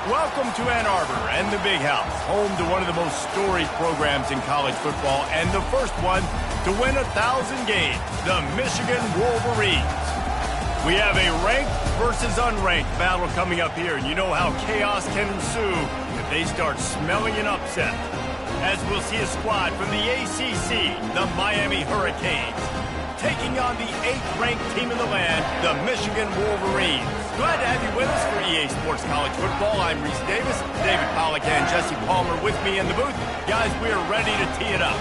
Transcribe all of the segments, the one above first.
Welcome to Ann Arbor and the Big House, home to one of the most storied programs in college football and the first one to win 1,000 games, the Michigan Wolverines. We have a ranked versus unranked battle coming up here, and you know how chaos can ensue if they start smelling an upset. As we'll see a squad from the ACC, the Miami Hurricanes, taking on the 8th-ranked team in the land, the Michigan Wolverines. Glad to have you with us for EA Sports College Football. I'm Reese Davis, David Pollack and Jesse Palmer with me in the booth. Guys, we are ready to tee it up.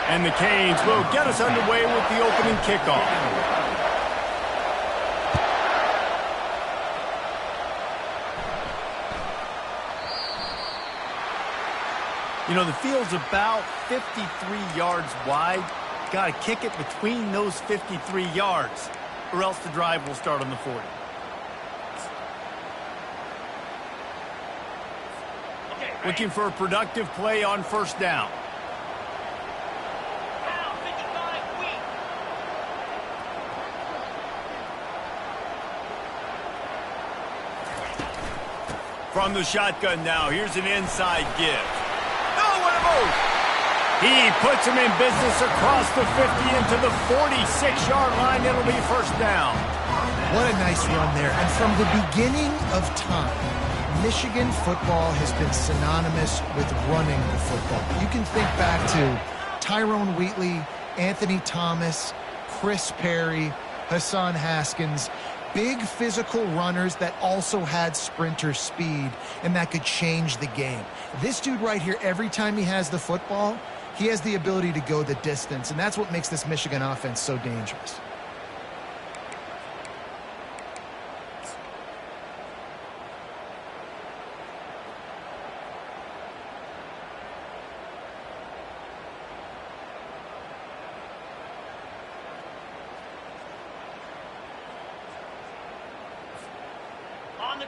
And the Canes will get us underway with the opening kickoff. You know, the field's about 53 yards wide. Got to kick it between those 53 yards, or else the drive will start on the 40. Looking for a productive play on first down. From the shotgun now, here's an inside give. He puts him in business across the 50 into the 46-yard line. It'll be first down. What a nice run there. And from the beginning of time, Michigan football has been synonymous with running the football. You can think back to Tyrone Wheatley, Anthony Thomas, Chris Perry, Hassan Haskins. Big physical runners that also had sprinter speed and that could change the game. This dude right here, every time he has the football, he has the ability to go the distance, and that's what makes this Michigan offense so dangerous.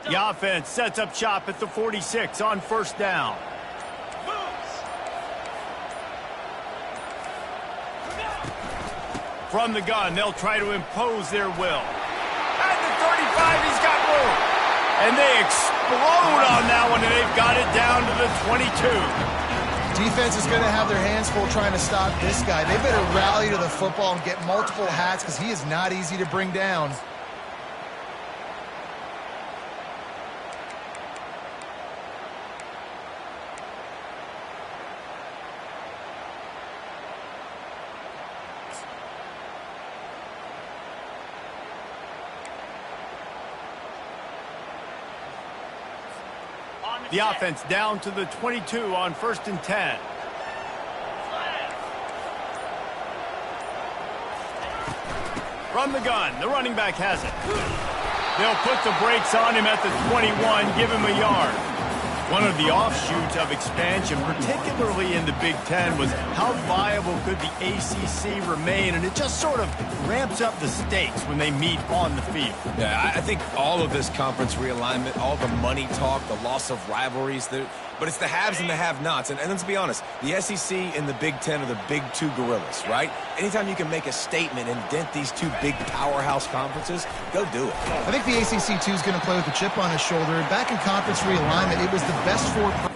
The offense sets up shop at the 46 on first down. From the gun, they'll try to impose their will. At the 35, he's got room. And they explode on that one, and they've got it down to the 22. Defense is going to have their hands full trying to stop this guy. They better rally to the football and get multiple hats because he is not easy to bring down. The offense down to the 22 on 1st and 10. From the gun, the running back has it. They'll put the brakes on him at the 21, give him a yard. One of the offshoots of expansion, particularly in the Big Ten, was how viable could the ACC remain, and it just sort of ramps up the stakes when they meet on the field. Yeah, I think all of this conference realignment, all the money talk, the loss of rivalries, but it's the haves and the have-nots. And let's be honest, the SEC and the Big Ten are the big two gorillas, right? Anytime you can make a statement and dent these two big powerhouse conferences, go do it. I think the ACC, too, is going to play with a chip on his shoulder. Back in conference realignment, it was the best four.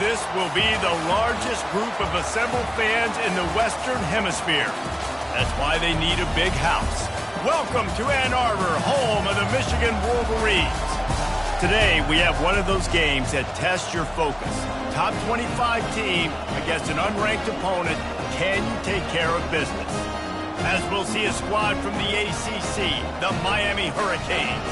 This will be the largest group of assembled fans in the Western Hemisphere. That's why they need a big house. Welcome to Ann Arbor, home of the Michigan Wolverines. Today, we have one of those games that tests your focus. Top 25 team against an unranked opponent. Can you take care of business? As we'll see a squad from the ACC, the Miami Hurricanes,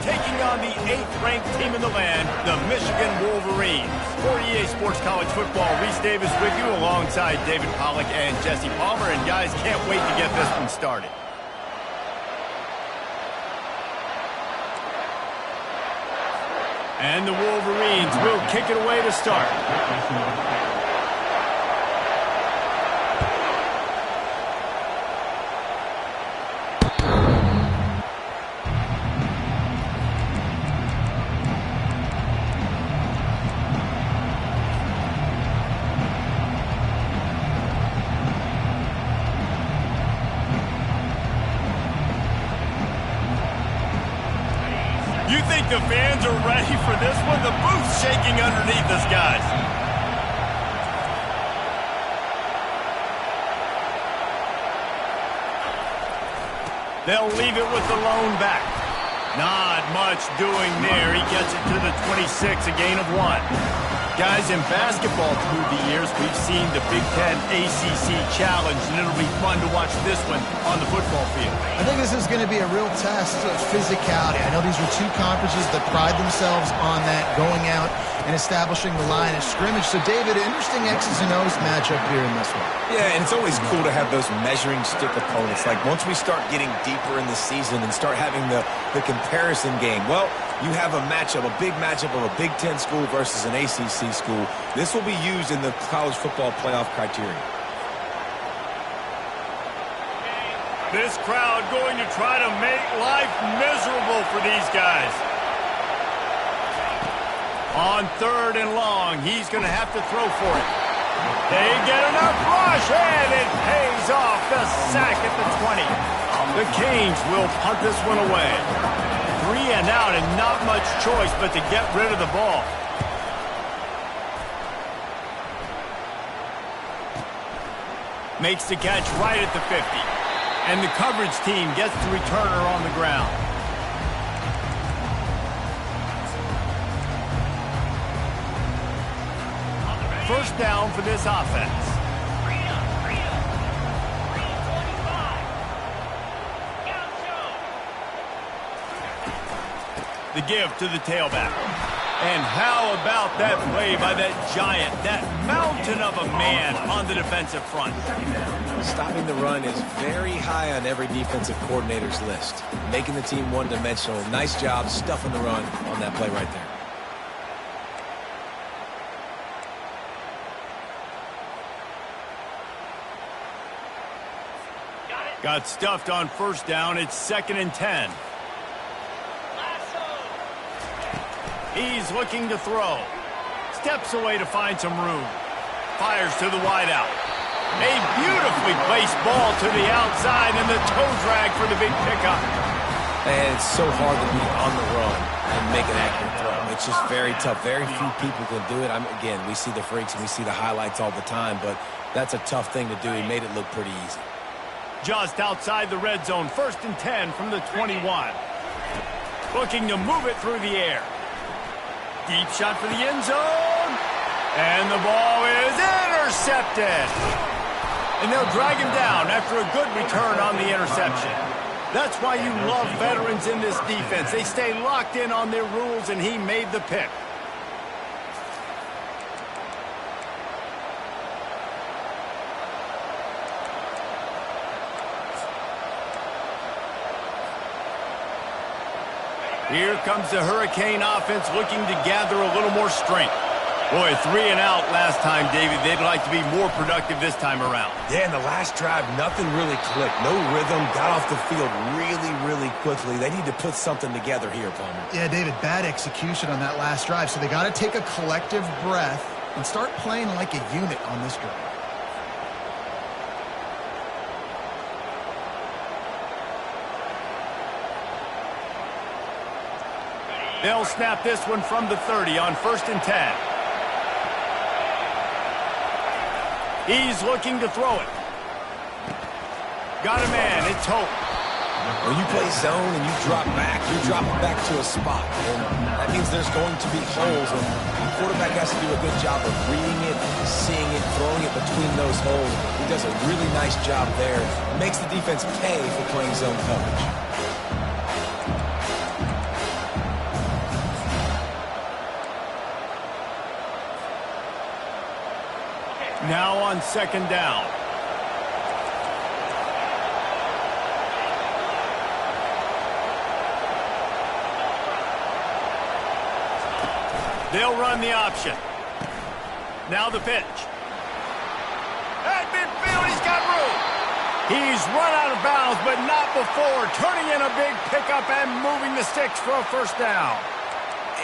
taking on the 8th-ranked team in the land, the Michigan Wolverines. For EA Sports College Football, Reese Davis with you alongside David Pollack and Jesse Palmer. And guys, can't wait to get this one started. And the Wolverines will kick it away to start. You think the fans are ready for this one? The booth's shaking underneath us, guys. They'll leave it with the lone back. Not much doing there. He gets it to the 26, a gain of 1. Guys, in basketball through the years, we've seen the Big Ten ACC Challenge, and it'll be fun to watch this one on the football field. I think this is going to be a real test of physicality. I know these were two conferences that pride themselves on that, going out and establishing the line of scrimmage. So, David, interesting X's and O's matchup here in this one. Yeah, and it's always cool to have those measuring stick opponents. Like, once we start getting deeper in the season and start having the comparison game, well, you have a matchup, a big matchup of a Big Ten school versus an ACC school. This will be used in the college football playoff criteria. This crowd going to try to make life miserable for these guys. On 3rd and long, he's going to have to throw for it. They get enough rush, and it pays off. The sack at the 20. The Canes will punt this one away. 3 and out, and not much choice but to get rid of the ball. Makes the catch right at the 50. And the coverage team gets the returner on the ground. First down for this offense. The give to the tailback. And how about that play by that giant, that mountain of a man on the defensive front? Stopping the run is very high on every defensive coordinator's list. Making the team one-dimensional. Nice job stuffing the run on that play right there. Got stuffed on first down. It's 2nd and 10. He's looking to throw. Steps away to find some room. Fires to the wideout. A beautifully placed ball to the outside, and the toe drag for the big pickup. And it's so hard to be on the run and make an accurate throw. It's just very tough. Very few people can do it. Again, we see the freaks and we see the highlights all the time, but that's a tough thing to do. He made it look pretty easy. Just outside the red zone, 1st and 10 from the 21. Looking to move it through the air. Deep shot for the end zone. And the ball is intercepted. And they'll drag him down after a good return on the interception. That's why you love veterans in this defense. They stay locked in on their rules, and he made the pick. Here comes the Hurricane offense looking to gather a little more strength. Boy, 3 and out last time, David. They'd like to be more productive this time around. Yeah, in the last drive, nothing really clicked. No rhythm, got off the field really, really quickly. They need to put something together here, Palmer. Yeah, David, bad execution on that last drive. So they got to take a collective breath and start playing like a unit on this drive. They'll snap this one from the 30 on 1st and 10. He's looking to throw it. Got a man. It's Hope. When you play zone and you drop back, you're dropping back to a spot. And that means there's going to be holes. And the quarterback has to do a good job of reading it, seeing it, throwing it between those holes. He does a really nice job there. Makes the defense pay for playing zone coverage. Now on second down. They'll run the option. Now the pitch. At midfield, he's got room. He's run out of bounds, but not before. Turning in a big pickup and moving the sticks for a first down.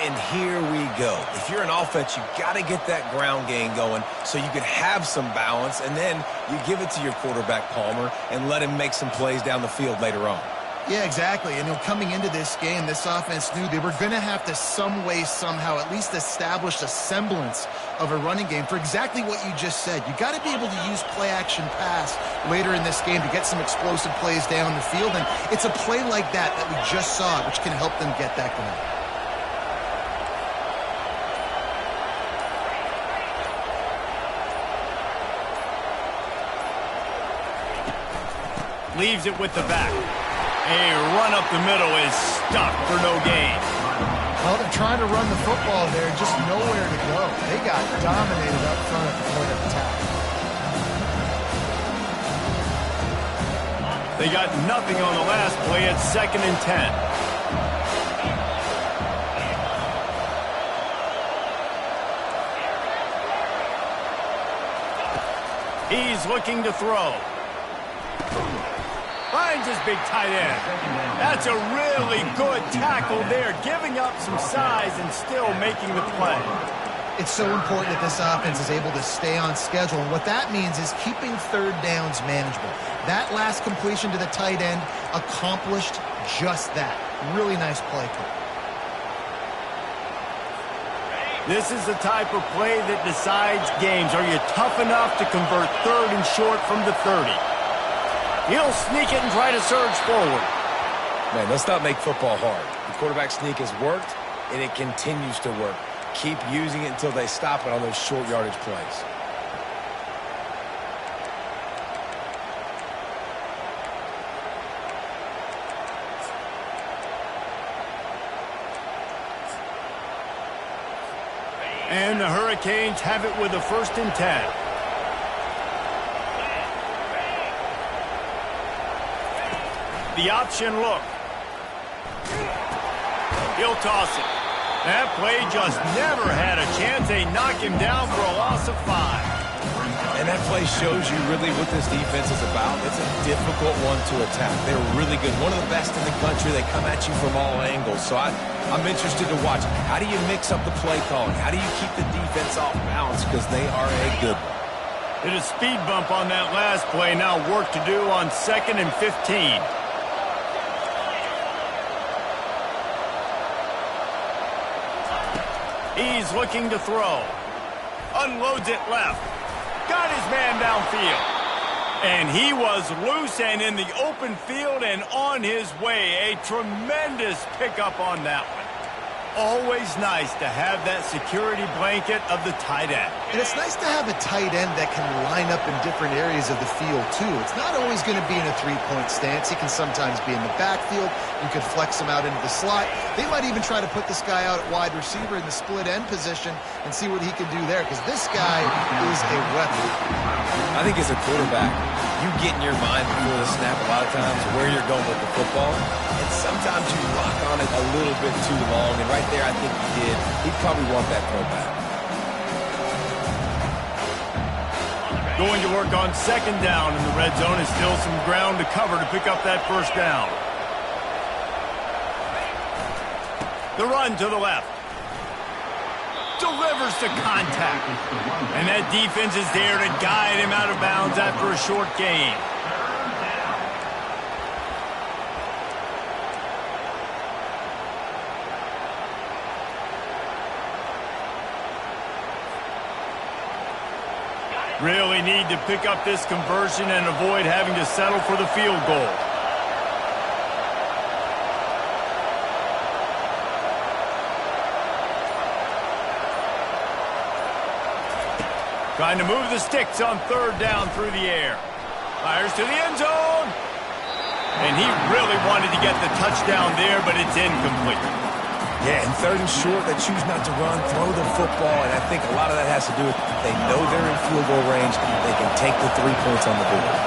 And here we go. If you're an offense, you got to get that ground game going so you can have some balance, and then you give it to your quarterback, Palmer, and let him make some plays down the field later on. Yeah, exactly. And coming into this game, this offense knew they were going to have to some way, somehow, at least establish a semblance of a running game for exactly what you just said. You got to be able to use play-action pass later in this game to get some explosive plays down the field. And it's a play like that that we just saw, which can help them get that going. Leaves it with the back. A run up the middle is stuck for no gain. Well, they're trying to run the football there, just nowhere to go. They got dominated up front at the point of attack. They got nothing on the last play at 2nd and 10. He's looking to throw. Finds his big tight end. That's a really good tackle there, giving up some size and still making the play. It's so important that this offense is able to stay on schedule. And what that means is keeping third downs manageable. That last completion to the tight end accomplished just that. Really nice play call. This is the type of play that decides games. Are you tough enough to convert 3rd and short from the 30? He'll sneak it and try to surge forward. Man, let's not make football hard. The quarterback sneak has worked, and it continues to work. Keep using it until they stop it on those short yardage plays. And the Hurricanes have it with a 1st and 10. The option look. He'll toss it. That play just never had a chance. They knock him down for a loss of 5. And that play shows you really what this defense is about. It's a difficult one to attack. They're really good. One of the best in the country. They come at you from all angles. So I'm interested to watch. How do you mix up the play calling? How do you keep the defense off balance? Because they are a good one. Did a speed bump on that last play. Now work to do on 2nd and 15. He's looking to throw. Unloads it left. Got his man downfield. And he was loose and in the open field and on his way. A tremendous pickup on that one. Always nice to have that security blanket of the tight end. And it's nice to have a tight end that can line up in different areas of the field, too. It's not always going to be in a three-point stance. He can sometimes be in the backfield. You could flex him out into the slot. They might even try to put this guy out at wide receiver in the split end position and see what he can do there, because this guy is a weapon. I think as a quarterback, you get in your mind before the snap a lot of times where you're going with the football, and sometimes you lock on it a little bit too long, and right there I think he did. He'd probably want that throw back. Going to work on 2nd down in the red zone, and still some ground to cover to pick up that 1st down. The run to the left. Delivers to contact. And that defense is there to guide him out of bounds after a short gain. Really need to pick up this conversion and avoid having to settle for the field goal. Trying to move the sticks on third down through the air. Fires to the end zone. And he really wanted to get the touchdown there, but it's incomplete. Yeah, and third and short, they choose not to run, throw the football, and I think a lot of that has to do with they know they're in field goal range. They can take the 3 points on the board.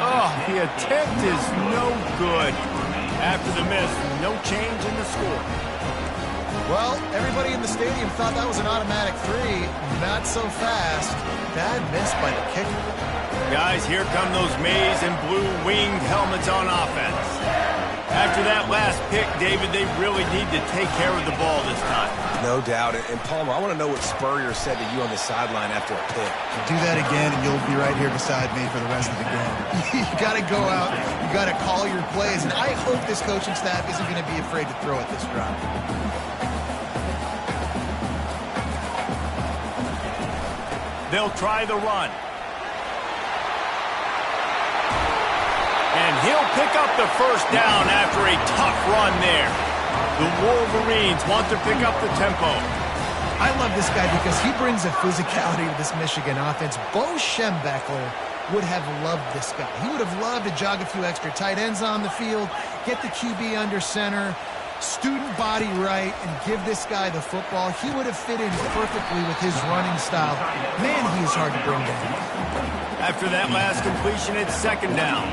Oh, the attempt is no good. After the miss, no change in the score. Well, everybody in the stadium thought that was an automatic 3. Not so fast. Bad miss by the kicker. Guys, here come those maize and blue winged helmets on offense. After that last pick, David, they really need to take care of the ball this time. No doubt. And Palmer, I want to know what Spurrier said to you on the sideline after a pick. Do that again, and you'll be right here beside me for the rest of the game. You got to go out. You got to call your plays. And I hope this coaching staff isn't going to be afraid to throw at this drive. They'll try the run. And he'll pick up the first down after a tough run there. The Wolverines want to pick up the tempo. I love this guy because he brings a physicality to this Michigan offense. Bo Schembechler would have loved this guy. He would have loved to jog a few extra tight ends on the field, get the QB under center, student body right, and give this guy the football. He would have fit in perfectly with his running style. Man, he is hard to bring down. After that last completion, it's second down.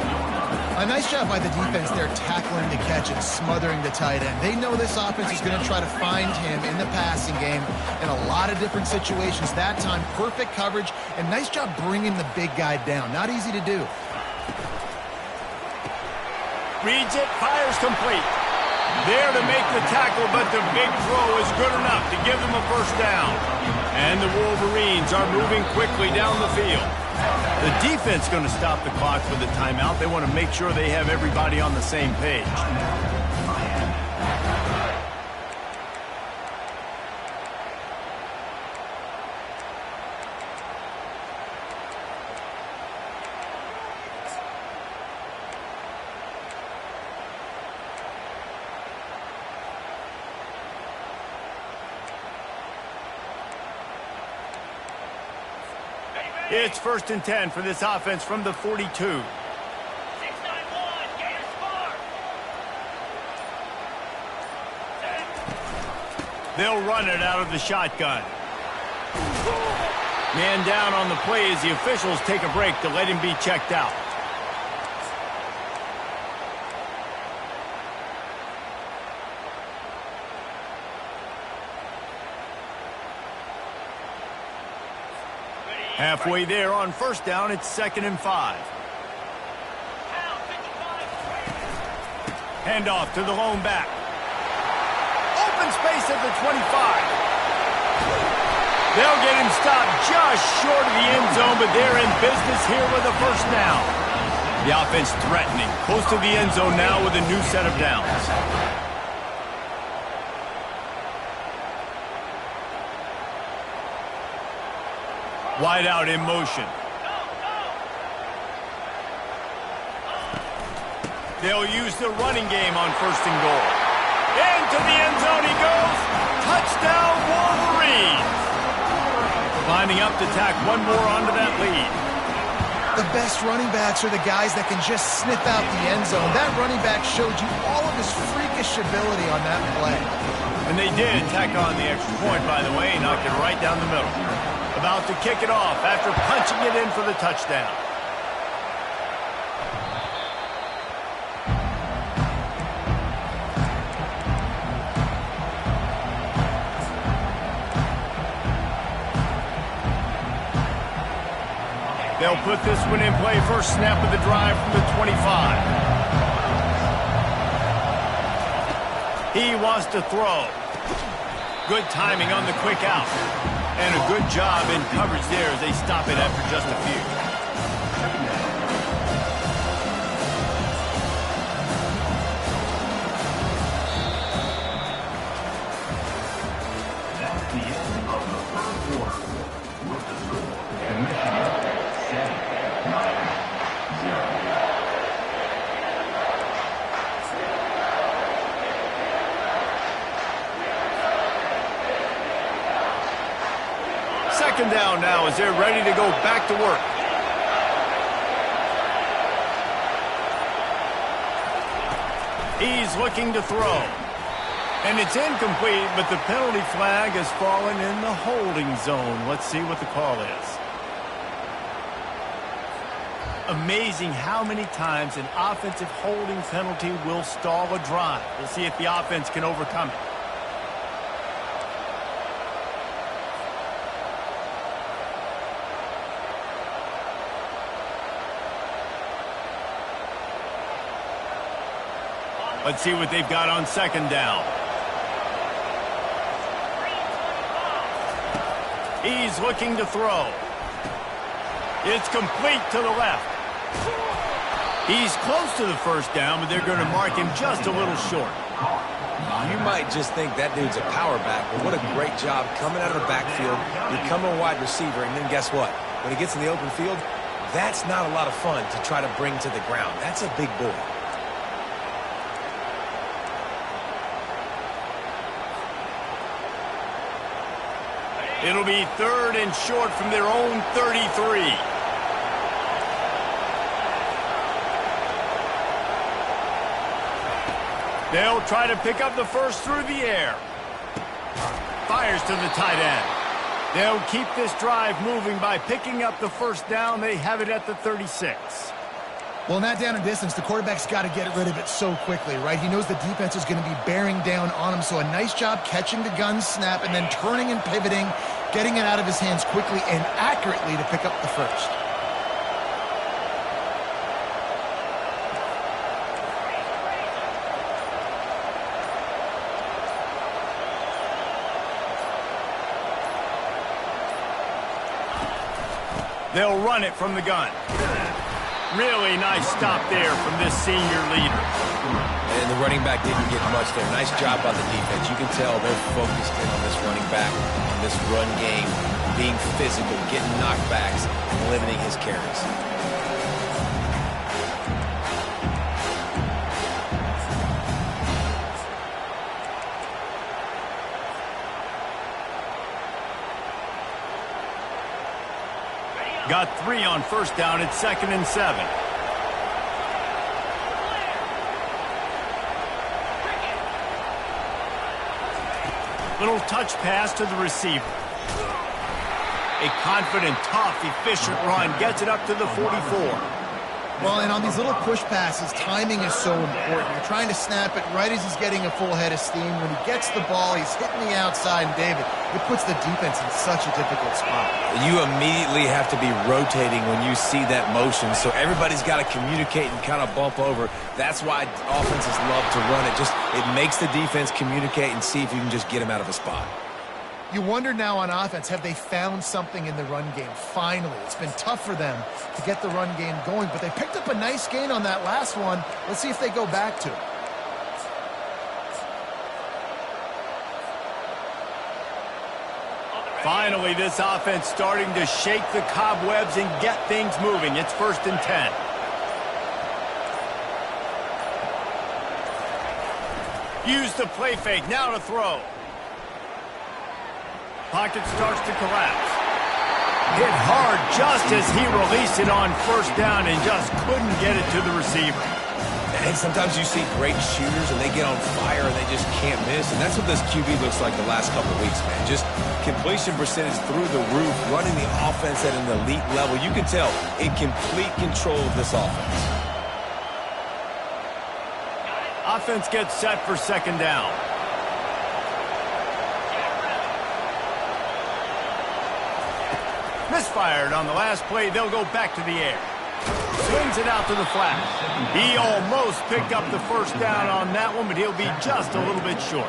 A nice job by the defense there tackling the catch and smothering the tight end. They know this offense is going to try to find him in the passing game in a lot of different situations. That time, perfect coverage, and nice job bringing the big guy down. Not easy to do. Reads it, fires complete. There to make the tackle, but the big throw is good enough to give them a first down. And the Wolverines are moving quickly down the field. The defense is going to stop the clock for the timeout. They want to make sure they have everybody on the same page. It's 1st and 10 for this offense from the 42. 6-9-1, Gators score. They'll run it out of the shotgun. Man down on the play as the officials take a break to let him be checked out. Halfway there on first down, it's 2nd and 5. Handoff to the lone back. Open space at the 25. They'll get him stopped just short of the end zone, but they're in business here with a first down. The offense threatening, close to the end zone now with a new set of downs. Wide out in motion. They'll use the running game on 1st and goal. Into the end zone he goes. Touchdown Wolverines. Lining up to tack one more onto that lead. The best running backs are the guys that can just sniff out the end zone. That running back showed you all of his freakish ability on that play. And they did tack on the extra point, by the way, knocked it right down the middle. About to kick it off after punching it in for the touchdown. They'll put this one in play first snap of the drive from the 25. He wants to throw. Good timing on the quick out. And a good job in coverage there as they stop it after just a few. Second down now as they're ready to go back to work. He's looking to throw. And it's incomplete, but the penalty flag has fallen in the holding zone. Let's see what the call is. Amazing how many times an offensive holding penalty will stall a drive. We'll see if the offense can overcome it. Let's see what they've got on second down. He's looking to throw. It's complete to the left. He's close to the first down, but they're going to mark him just a little short. You might just think that dude's a power back, but what a great job coming out of the backfield, becoming a wide receiver, and then guess what? When he gets in the open field, that's not a lot of fun to try to bring to the ground. That's a big boy. It'll be third and short from their own 33. They'll try to pick up the first through the air. Fires to the tight end. They'll keep this drive moving by picking up the first down. They have it at the 36. Well, in that down and distance, the quarterback's got to get rid of it so quickly, right? He knows the defense is going to be bearing down on him, so a nice job catching the gun snap and then turning and pivoting, getting it out of his hands quickly and accurately to pick up the first. They'll run it from the gun. Really nice stop there from this senior leader. And the running back didn't get much there. Nice job by the defense. You can tell they're focused in on this running back, on this run game, being physical, getting knockbacks, and limiting his carries. Got 3 on first down. It's 2nd and 7. Little touch pass to the receiver. A confident, tough, efficient run gets it up to the 44. Well, and on these little push passes, timing is so important. You're trying to snap it right as he's getting a full head of steam. When he gets the ball, he's hitting the outside, and David, it puts the defense in such a difficult spot. You immediately have to be rotating when you see that motion, so everybody's got to communicate and kind of bump over. That's why offenses love to run it. It makes the defense communicate and see if you can just get him out of a spot. You wonder now on offense, have they found something in the run game? Finally, it's been tough for them to get the run game going, but they picked up a nice gain on that last one. Let's see if they go back to it. Finally, this offense starting to shake the cobwebs and get things moving. It's 1st and 10. Use the play fake. Now to throw. Pocket starts to collapse. Hit hard just as he released it on first down and just couldn't get it to the receiver. And sometimes you see great shooters and they get on fire and they just can't miss. And that's what this QB looks like the last couple of weeks, man. Just completion percentage through the roof, running the offense at an elite level. You can tell in complete control of this offense. Offense gets set for 2nd down. Misfired on the last play. They'll go back to the air. Swings it out to the flat. He almost picked up the first down on that one, but he'll be just a little bit short.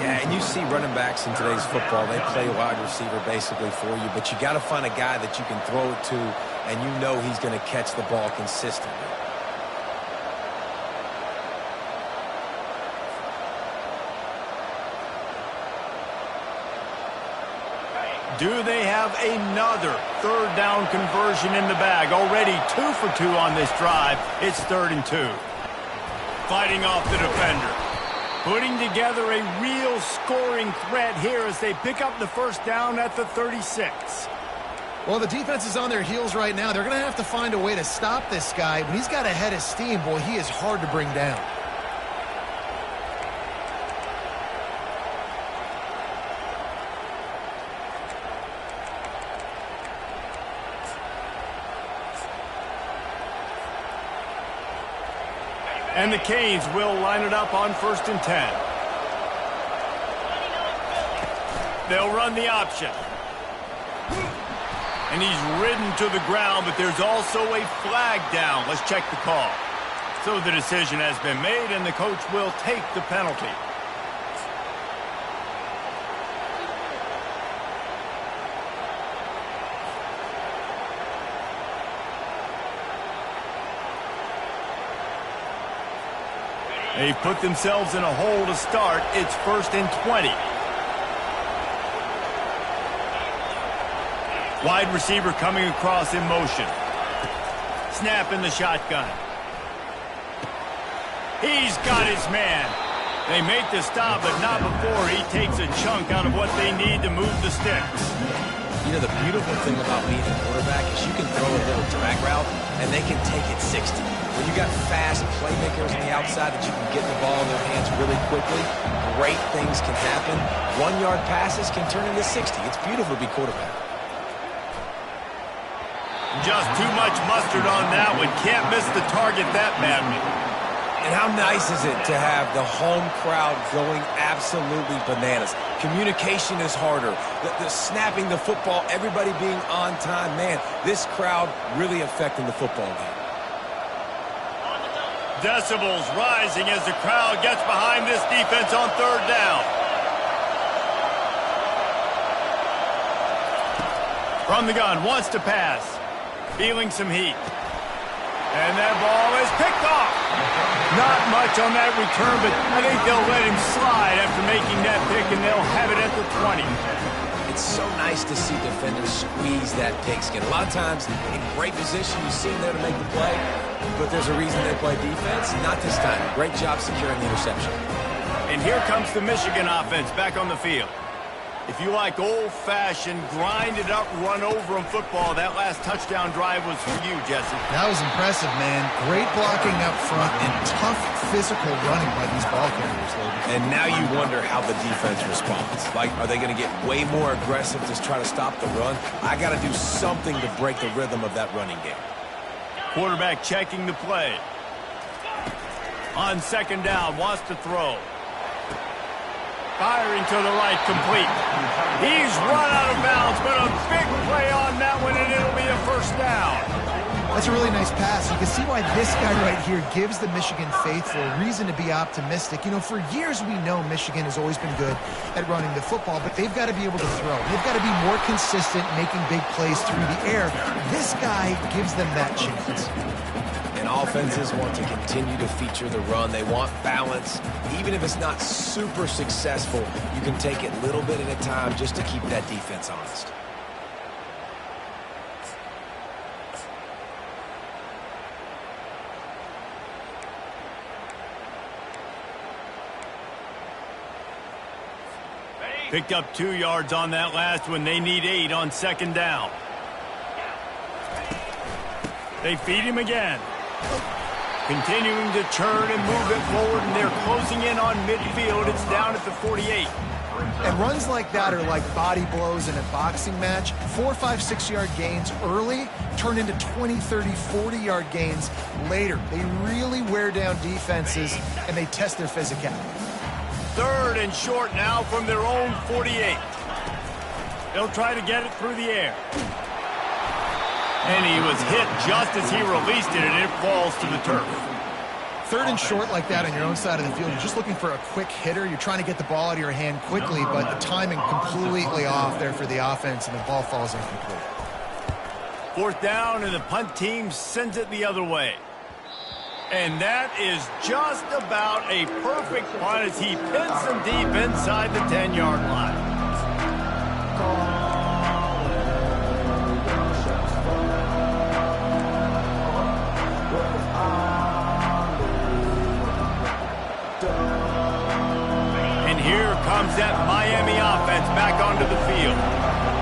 Yeah, and you see running backs in today's football, they play wide receiver basically for you, but you got to find a guy that you can throw it to, and you know he's going to catch the ball consistently. Do they have another 3rd down conversion in the bag? Already 2 for 2 on this drive. It's 3rd and 2. Fighting off the defender. Putting together a real scoring threat here as they pick up the first down at the 36. Well, the defense is on their heels right now. They're going to have to find a way to stop this guy. When he's got a head of steam, boy, he is hard to bring down. And the Canes will line it up on 1st and 10. They'll run the option. And he's ridden to the ground, but there's also a flag down. Let's check the call. So the decision has been made, and the coach will take the penalty. They've put themselves in a hole to start. It's 1st and 20. Wide receiver coming across in motion. Snap in the shotgun. He's got his man. They make the stop, but not before he takes a chunk out of what they need to move the sticks. You know, the beautiful thing about being a quarterback is you can throw a little drag route, and they can take it 60. When you got fast playmakers on the outside that you can get the ball in their hands really quickly, great things can happen. 1-yard passes can turn into 60. It's beautiful to be quarterback. Just too much mustard on that one. Can't miss the target that badly. And how nice is it to have the home crowd going absolutely bananas? Communication is harder. The snapping the football, everybody being on time. Man, this crowd really affecting the football game. Decibels rising as the crowd gets behind this defense on 3rd down. From the gun, wants to pass. Feeling some heat. And that ball is picked off. Not much on that return, but I think they'll let him slide after making that pick, and they'll have it at the 20. It's so nice to see defenders squeeze that pigskin. A lot of times, in great position, you see them there to make the play, but there's a reason they play defense. Not this time. Great job securing the interception. And here comes the Michigan offense back on the field. If you like old-fashioned, grinded-up, run-over-'em football, that last touchdown drive was for you, Jesse. That was impressive, man. Great blocking up front and tough physical running by these ball carriers, ladies. And now you wonder how the defense responds. Like, are they going to get way more aggressive to try to stop the run? I got to do something to break the rhythm of that running game. Quarterback checking the play. On 2nd down, wants to throw. Firing to the right, complete. He's run out of bounds, but a big play on that one, and it'll be a 1st down. That's a really nice pass. You can see why this guy right here gives the Michigan faithful a reason to be optimistic. You know, for years we know Michigan has always been good at running the football, but they've got to be able to throw. They've got to be more consistent making big plays through the air. This guy gives them that chance. And offenses want to continue to feature the run. They want balance. Even if it's not super successful, you can take it little bit at a time just to keep that defense honest. Picked up 2 yards on that last one. They need 8 on 2nd down. They feed him again. Continuing to turn and move it forward, and they're closing in on midfield. It's down at the 48. And runs like that are like body blows in a boxing match. 4, 5, 6-yard gains early turn into 20, 30, 40-yard gains later. They really wear down defenses, and they test their physicality. 3rd and short now from their own 48. They'll try to get it through the air. And he was hit just as he released it, and it falls to the turf. 3rd and short like that on your own side of the field, you're just looking for a quick hitter. You're trying to get the ball out of your hand quickly, but the timing completely off there for the offense, and the ball falls incomplete. 4th down, and the punt team sends it the other way. And that is just about a perfect punt as he pins them deep inside the 10-yard line. comes that Miami offense back onto the field.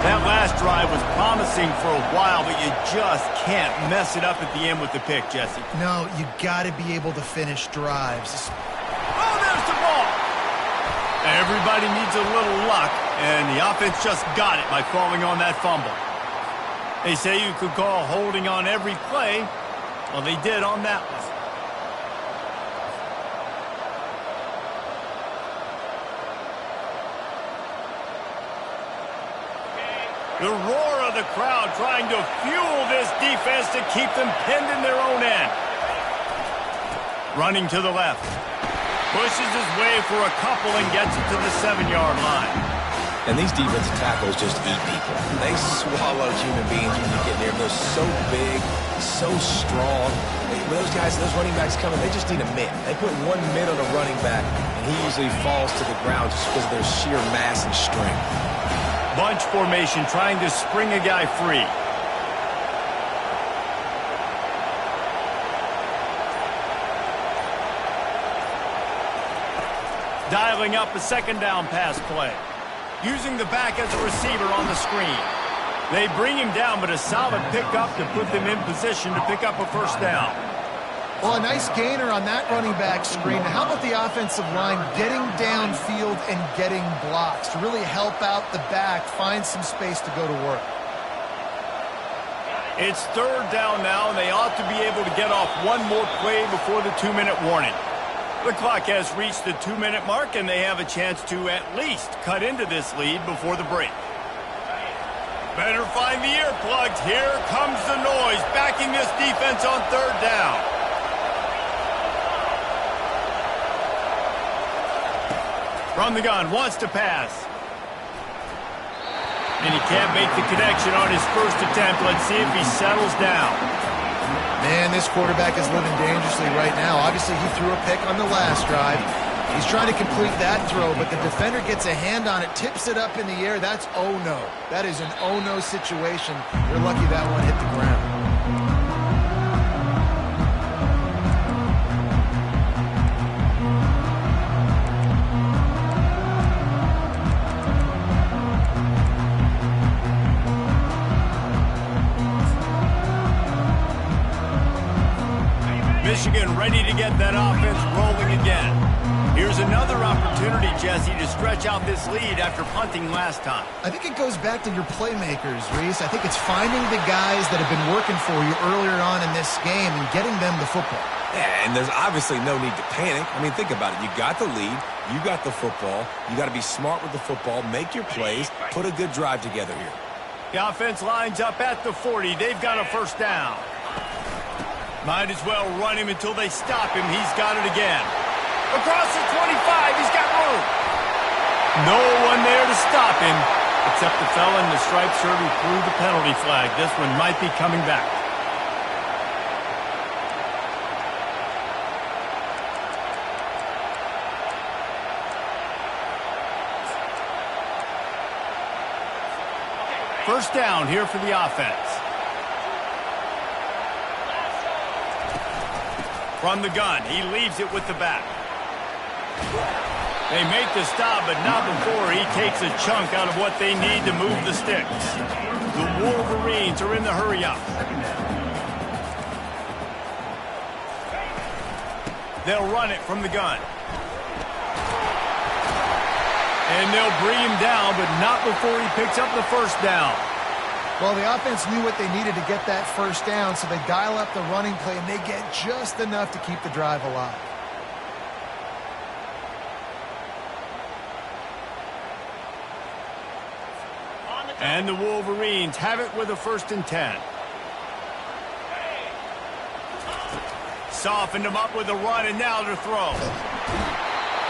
That last drive was promising for a while, but you just can't mess it up at the end with the pick, Jesse. No, you got to be able to finish drives. Oh, there's the ball. Everybody needs a little luck, and the offense just got it by falling on that fumble. They say you could call holding on every play. Well, they did on that one. The roar of the crowd trying to fuel this defense to keep them pinned in their own end. Running to the left. Pushes his way for a couple and gets it to the 7-yard line. And these defensive tackles just eat people. They swallow human beings when you get near them. They're so big, so strong. When those guys, those running backs coming, they just need a mid. They put one mid on a running back, and he usually falls to the ground just because of their sheer mass and strength. Bunch formation trying to spring a guy free. Dialing up a second down pass play. Using the back as a receiver on the screen. They bring him down, but a solid pickup to put them in position to pick up a first down. Well, a nice gainer on that running back screen. How about the offensive line getting downfield and getting blocks to really help out the back, find some space to go to work? It's third down now, and they ought to be able to get off one more play before the 2-minute warning. The clock has reached the 2-minute mark, and they have a chance to at least cut into this lead before the break. Better find the earplugs. Here comes the noise, backing this defense on third down. From the gun, wants to pass. And he can't make the connection on his first attempt. Let's see if he settles down. Man, this quarterback is living dangerously right now. Obviously, he threw a pick on the last drive. He's trying to complete that throw, but the defender gets a hand on it, tips it up in the air. That's oh-no. That is an oh-no situation. They're lucky that one hit the ground. Michigan ready to get that offense rolling again. Here's another opportunity, Jesse, to stretch out this lead after punting last time. I think it goes back to your playmakers, Reese. I think it's finding the guys that have been working for you earlier on in this game and getting them the football. Yeah, and there's obviously no need to panic. I mean, think about it. You got the lead. You got the football. You got to be smart with the football. Make your plays. Put a good drive together here. The offense lines up at the 40. They've got a first down. Might as well run him until they stop him. He's got it again. Across the 25, he's got room. No one there to stop him, except the fella in the striped shirt who threw the penalty flag. This one might be coming back. First down here for the offense. From the gun, he leaves it with the back. They make the stop, but not before he takes a chunk out of what they need to move the sticks. The Wolverines are in the hurry-up. They'll run it from the gun. And they'll bring him down, but not before he picks up the first down. Well, the offense knew what they needed to get that first down, so they dial up the running play, and they get just enough to keep the drive alive. And the Wolverines have it with a 1st and 10. Softened him up with a run, and now to throw.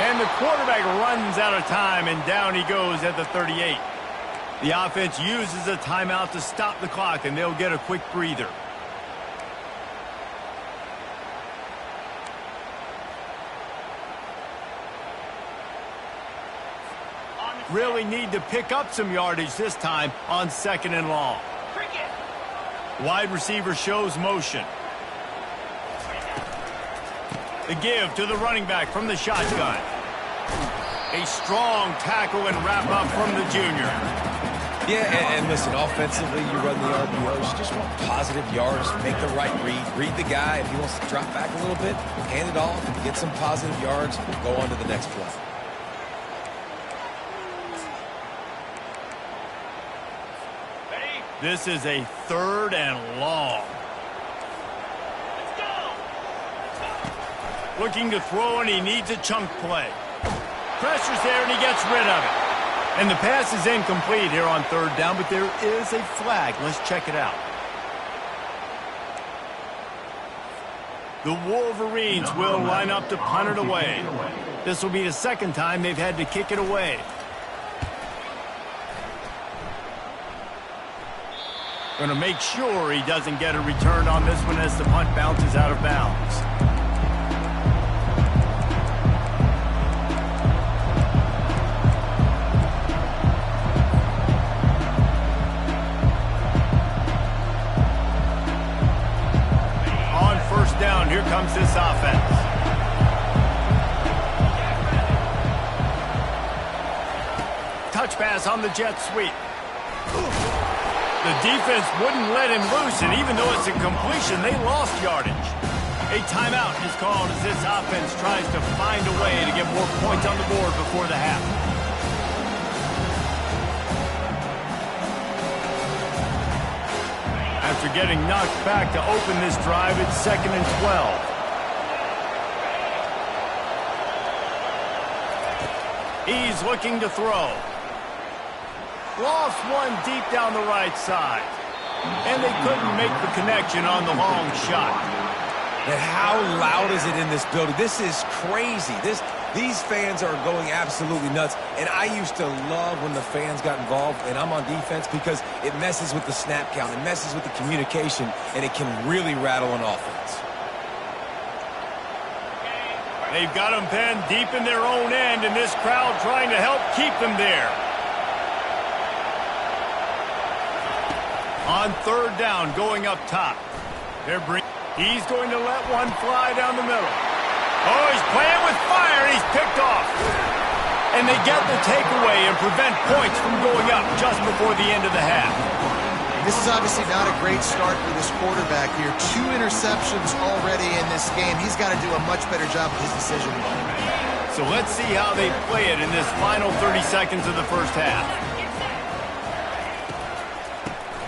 And the quarterback runs out of time, and down he goes at the 38. The offense uses a timeout to stop the clock, and they'll get a quick breather. Really need to pick up some yardage this time on 2nd and long. Wide receiver shows motion. The give to the running back from the shotgun. A strong tackle and wrap-up from the junior. Yeah, and listen, offensively, you run the RPOs. You just want positive yards, make the right read the guy. If he wants to drop back a little bit, hand it off, get some positive yards, go on to the next play. This is a 3rd and long. Looking to throw, and he needs a chunk play. Pressure's there, and he gets rid of it. And the pass is incomplete here on 3rd down, but there is a flag. Let's check it out. The Wolverines will line up to punt it away. This will be the 2nd time they've had to kick it away. Going to make sure he doesn't get a return on this one as the punt bounces out of bounds. On 1st down, here comes this offense. Touch pass on the jet sweep. The defense wouldn't let him loose, and even though it's a completion, they lost yardage. A timeout is called as this offense tries to find a way to get more points on the board before the half. After getting knocked back to open this drive, it's 2nd and 12. He's looking to throw. Lost one deep down the right side. And they couldn't make the connection on the long shot. And how loud is it in this building? This is crazy. These fans are going absolutely nuts. And I used to love when the fans got involved, and I'm on defense, because it messes with the snap count. It messes with the communication, and it can really rattle an offense. They've got them pinned deep in their own end, and this crowd trying to help keep them there. On 3rd down, going up top. He's going to let one fly down the middle. Oh, he's playing with fire. He's picked off. And they get the takeaway and prevent points from going up just before the end of the half. This is obviously not a great start for this quarterback here. 2 interceptions already in this game. He's got to do a much better job with his decision. So let's see how they play it in this final 30 seconds of the first half.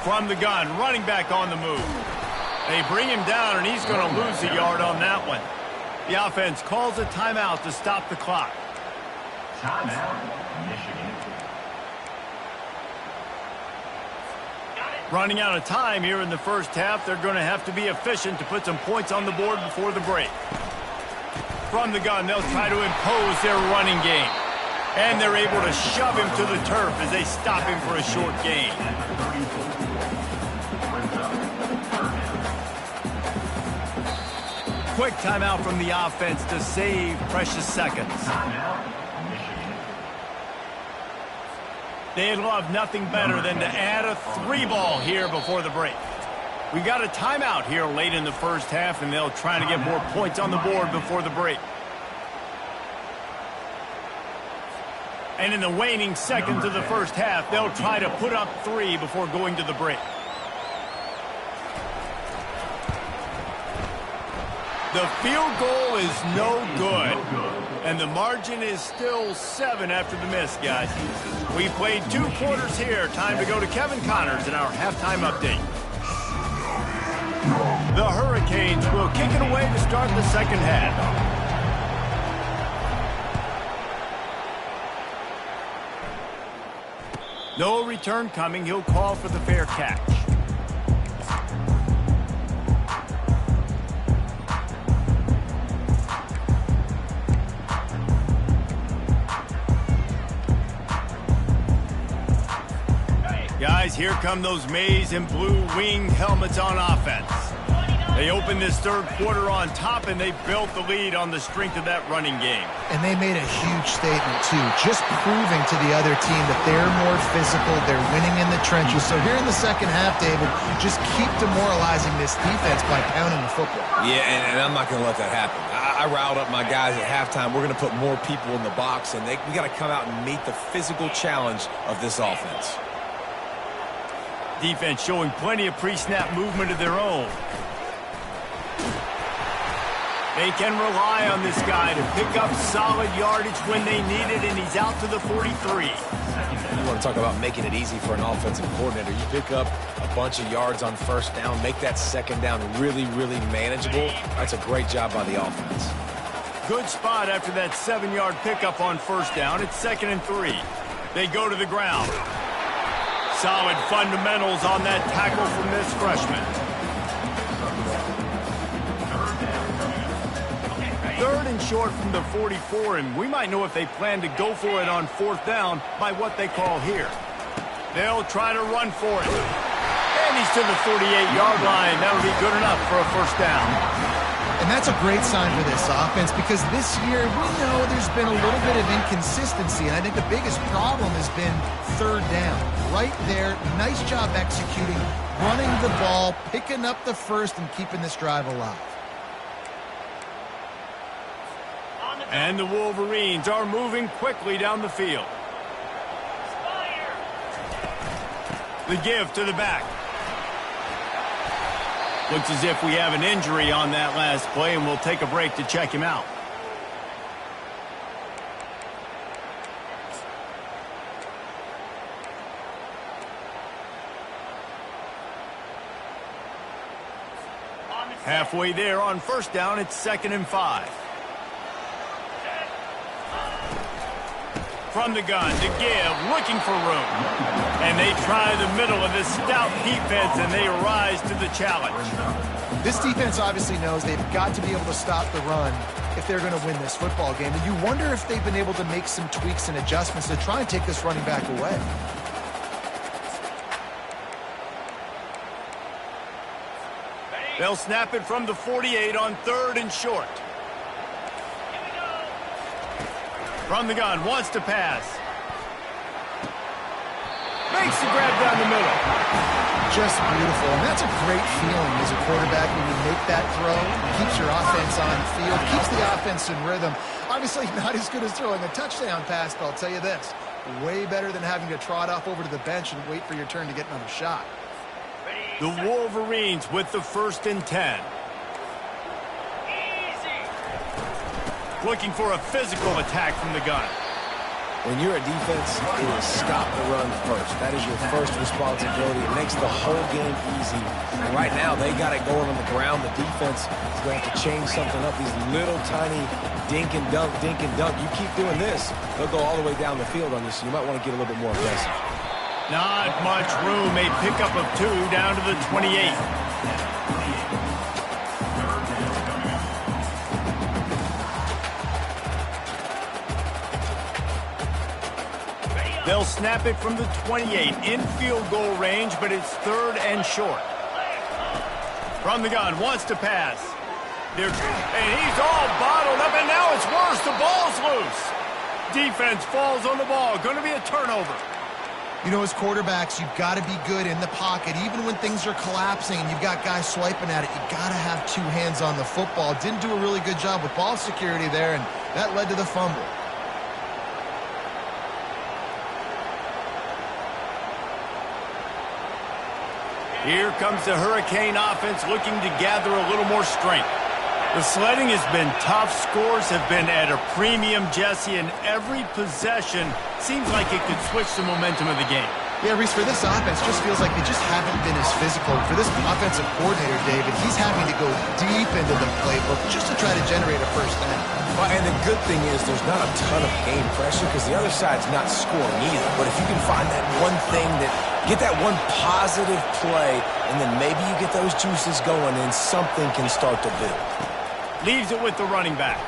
From the gun, running back on the move. They bring him down, and he's going to lose a yard on that one. The offense calls a timeout to stop the clock. Timeout, Michigan. Running out of time here in the first half, they're going to have to be efficient to put some points on the board before the break. From the gun, they'll try to impose their running game. And they're able to shove him to the turf as they stop him for a short gain. Quick timeout from the offense to save precious seconds. They'd love nothing better than to add a 3-ball here before the break. We got a timeout here late in the first half, and they'll try to get more points on the board before the break. And in the waning seconds of the first half, they'll try to put up 3 before going to the break. The field goal is no good, and the margin is still 7 after the miss, guys. We played 2 quarters here. Time to go to Kevin Connors in our halftime update. The Hurricanes will kick it away to start the second half. No return coming. He'll call for the fair catch. Guys, here come those maize and blue winged helmets on offense. They opened this third quarter on top, and they built the lead on the strength of that running game. And they made a huge statement, too, just proving to the other team that they're more physical, they're winning in the trenches. So here in the second half, David, just keep demoralizing this defense by pounding the football. Yeah, and I'm not going to let that happen. I riled up my guys at halftime. We're going to put more people in the box, and we got to come out and meet the physical challenge of this offense. Defense showing plenty of pre-snap movement of their own. They can rely on this guy to pick up solid yardage when they need it, and he's out to the 43. You want to talk about making it easy for an offensive coordinator. You pick up a bunch of yards on first down, make that second down really, really manageable. That's a great job by the offense. Good spot after that 7-yard pickup on first down. It's 2nd and 3. They go to the ground. Solid fundamentals on that tackle from this freshman. 3rd and short from the 44, and we might know if they plan to go for it on 4th down by what they call here. They'll try to run for it. And he's to the 48-yard line. That'll be good enough for a first down. And that's a great sign for this offense because this year we know there's been a little bit of inconsistency. And I think the biggest problem has been 3rd down. Right there, nice job executing, running the ball, picking up the first, and keeping this drive alive. And the Wolverines are moving quickly down the field. The give to the back. Looks as if we have an injury on that last play, and we'll take a break to check him out. Halfway there on first down, it's 2nd and 5. From the gun to give, looking for room. And they try the middle of this stout defense, and they rise to the challenge. This defense obviously knows they've got to be able to stop the run if they're going to win this football game. And you wonder if they've been able to make some tweaks and adjustments to try and take this running back away. They'll snap it from the 48 on 3rd and short. From the gun, wants to pass. Makes the grab down the middle. Just beautiful. And that's a great feeling as a quarterback when you make that throw. It keeps your offense on the field, keeps the offense in rhythm. Obviously not as good as throwing a touchdown pass, but I'll tell you this, way better than having to trot off over to the bench and wait for your turn to get another shot. The Wolverines with the 1st and 10. Looking for a physical attack from the gun. When you're a defense, it is stop the run first. That is your first responsibility. It makes the whole game easy. And right now, they got it going on the ground. The defense is going to have to change something up. These little tiny dink and dunk, dink and dunk. You keep doing this, they'll go all the way down the field on you, so you might want to get a little bit more aggressive. Not much room. A pickup of 2 down to the 28. They'll snap it from the 28 in field goal range, but it's 3rd and short. From the gun, wants to pass. And he's all bottled up, and now it's worse. The ball's loose. Defense falls on the ball. Going to be a turnover. You know, as quarterbacks, you've got to be good in the pocket. Even when things are collapsing and you've got guys swiping at it, you've got to have 2 hands on the football. Didn't do a really good job with ball security there, and that led to the fumble. Here comes the Hurricane offense looking to gather a little more strength. The sledding has been tough. Scores have been at a premium, Jesse, and every possession seems like it could switch the momentum of the game. Yeah, Reese, for this offense, just feels like they just haven't been as physical. For this offensive coordinator, David, he's having to go deep into the playbook just to try to generate a first down. Well, and the good thing is there's not a ton of game pressure because the other side's not scoring either. But if you can find that one thing get that one positive play, and then maybe you get those juices going and something can start to build. Leaves it with the running back.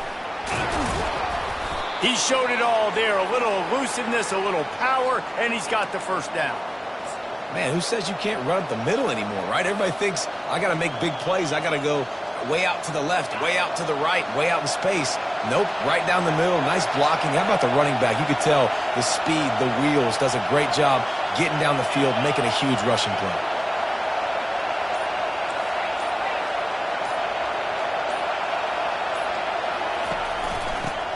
He showed it all there. A little elusiveness, a little power, and he's got the first down. Man, who says you can't run up the middle anymore, right? Everybody thinks, I got to make big plays. I got to go way out to the left, way out to the right, way out in space. Nope, right down the middle. Nice blocking. How about the running back? You could tell the speed, the wheels, does a great job getting down the field, making a huge rushing play.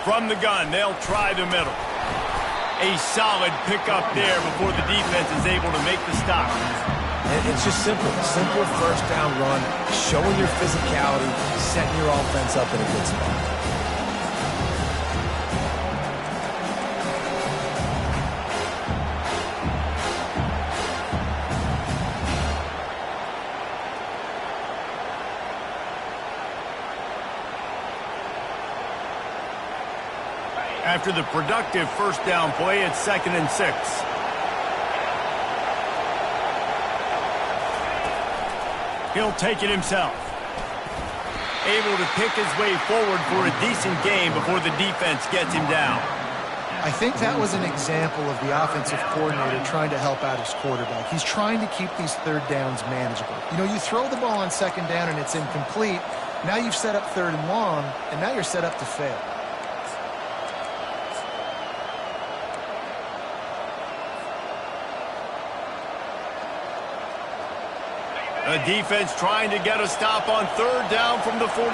From the gun, they'll try the middle. A solid pickup there before the defense is able to make the stop. And it's just simple. Simple first down run, showing your physicality, setting your offense up in a good spot. After the productive first down play, it's 2nd and 6. He'll take it himself. Able to pick his way forward for a decent gain before the defense gets him down. I think that was an example of the offensive coordinator trying to help out his quarterback. He's trying to keep these third downs manageable. You know, you throw the ball on 2nd down and it's incomplete. Now you've set up 3rd and long, and now you're set up to fail. The defense trying to get a stop on 3rd down from the 44.